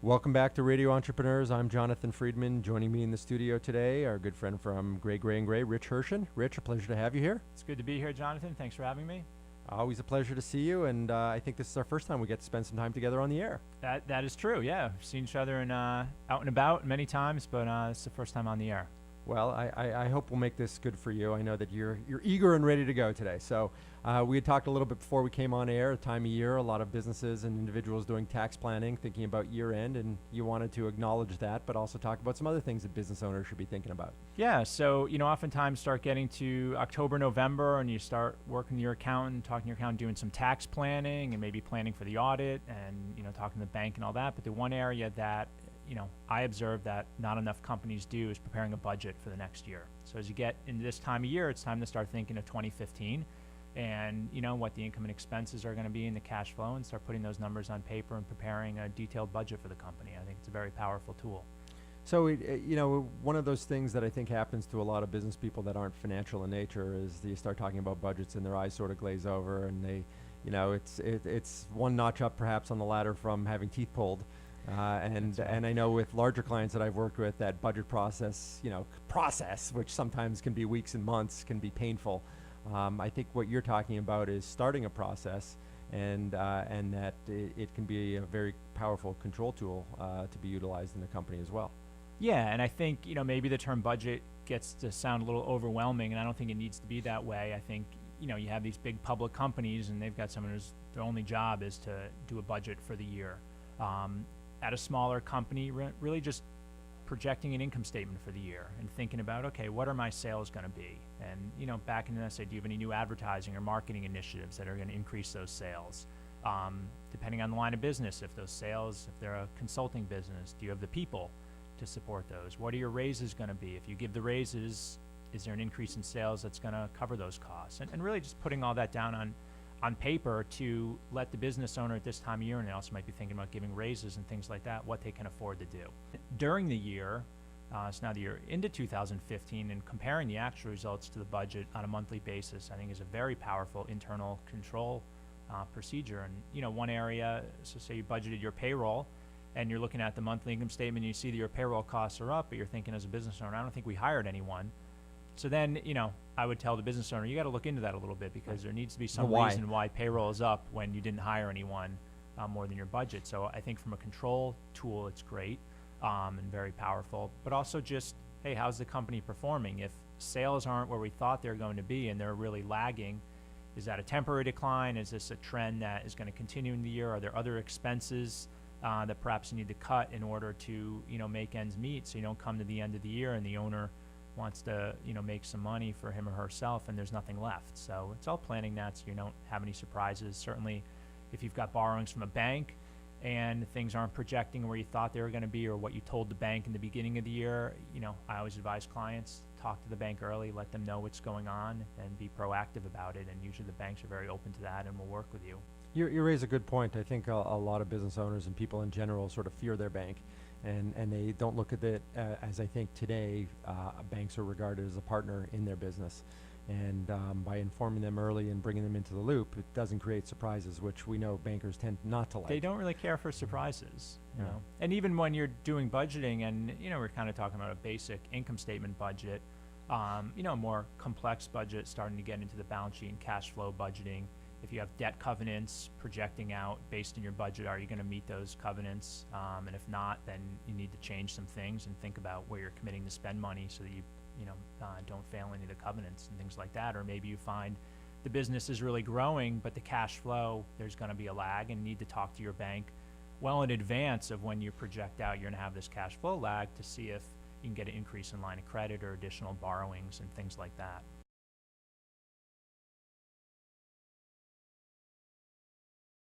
Welcome back to Radio Entrepreneurs. I'm Jonathan Friedman. Joining me in the studio today, our good friend from Gray, Gray & Gray, Rich Hirschen. Rich, a pleasure to have you here. It's good to be here, Jonathan. Thanks for having me. Always a pleasure to see you, and I think this is our first time we get to spend some time together on the air. That is true, yeah. We've seen each other out and about many times, but it's the first time on the air. Well, I hope we'll make this good for you. I know that you're eager and ready to go today. So we had talked a little bit before we came on air, time of year, a lot of businesses and individuals doing tax planning, thinking about year end, and you wanted to acknowledge that, but also talk about some other things that business owners should be thinking about. Yeah, so, oftentimes start getting to October, November, and you start working with your accountant, talking to your accountant, doing some tax planning and maybe planning for the audit and, talking to the bank and all that. But the one area that I observe that not enough companies do is preparing a budget for the next year. So as you get into this time of year, it's time to start thinking of 2015 and what the income and expenses are going to be in the cash flow, and start putting those numbers on paper and preparing a detailed budget for the company. I think it's a very powerful tool. So, one of those things that I think happens to a lot of business people that aren't financial in nature is you start talking about budgets and their eyes sort of glaze over, and they, it's one notch up perhaps on the ladder from having teeth pulled. And I know with larger clients that I've worked with, that budget process, which sometimes can be weeks and months, can be painful. I think what you're talking about is starting a process, and that it can be a very powerful control tool to be utilized in the company as well. Yeah, and I think maybe the term budget gets to sound a little overwhelming, and I don't think it needs to be that way. I think you have these big public companies, and they've got someone whose their only job is to do a budget for the year. At a smaller company, really just projecting an income statement for the year and thinking about, okay, what are my sales going to be? And, back into this, do you have any new advertising or marketing initiatives that are going to increase those sales? Depending on the line of business, if those sales, if they're a consulting business, do you have the people to support those? What are your raises going to be? If you give the raises, is there an increase in sales that's going to cover those costs? And really just putting all that down on paper to let the business owner at this time of year, and they also might be thinking about giving raises and things like that, what they can afford to do. During the year, so now the year into 2015, and comparing the actual results to the budget on a monthly basis, I think is a very powerful internal control procedure. And one area, so say you budgeted your payroll, and you're looking at the monthly income statement, and you see that your payroll costs are up, but you're thinking as a business owner, I don't think we hired anyone. So then, I would tell the business owner, you got to look into that a little bit, because there needs to be some reason why payroll is up when you didn't hire anyone more than your budget. So I think from a control tool, it's great and very powerful. But also just, hey, how's the company performing? If sales aren't where we thought they're going to be and they're really lagging, is that a temporary decline? Is this a trend that is going to continue in the year? Are there other expenses that perhaps you need to cut in order to make ends meet, so you don't come to the end of the year and the owner wants to make some money for him or herself and there's nothing left? So it's all planning that so you don't have any surprises. Certainly if you've got borrowings from a bank and things aren't projecting where you thought they were going to be or what you told the bank in the beginning of the year, I always advise clients, talk to the bank early, let them know what's going on and be proactive about it, and usually the banks are very open to that and will work with you. You raise a good point. I think a lot of business owners and people in general sort of fear their bank. And they don't look at it as I think today banks are regarded as a partner in their business. And by informing them early and bringing them into the loop, it doesn't create surprises, which we know bankers tend not to like. They don't really care for surprises, you know. And even when you're doing budgeting, and we're kind of talking about a basic income statement budget, a more complex budget, starting to get into the balance sheet and cash flow budgeting. If you have debt covenants projecting out based on your budget, are you going to meet those covenants? And if not, then you need to change some things and think about where you're committing to spend money so that you don't fail any of the covenants and things like that. Or maybe you find the business is really growing, but the cash flow, there's going to be a lag, and you need to talk to your bank well in advance of when you project out you're going to have this cash flow lag to see if you can get an increase in line of credit or additional borrowings and things like that.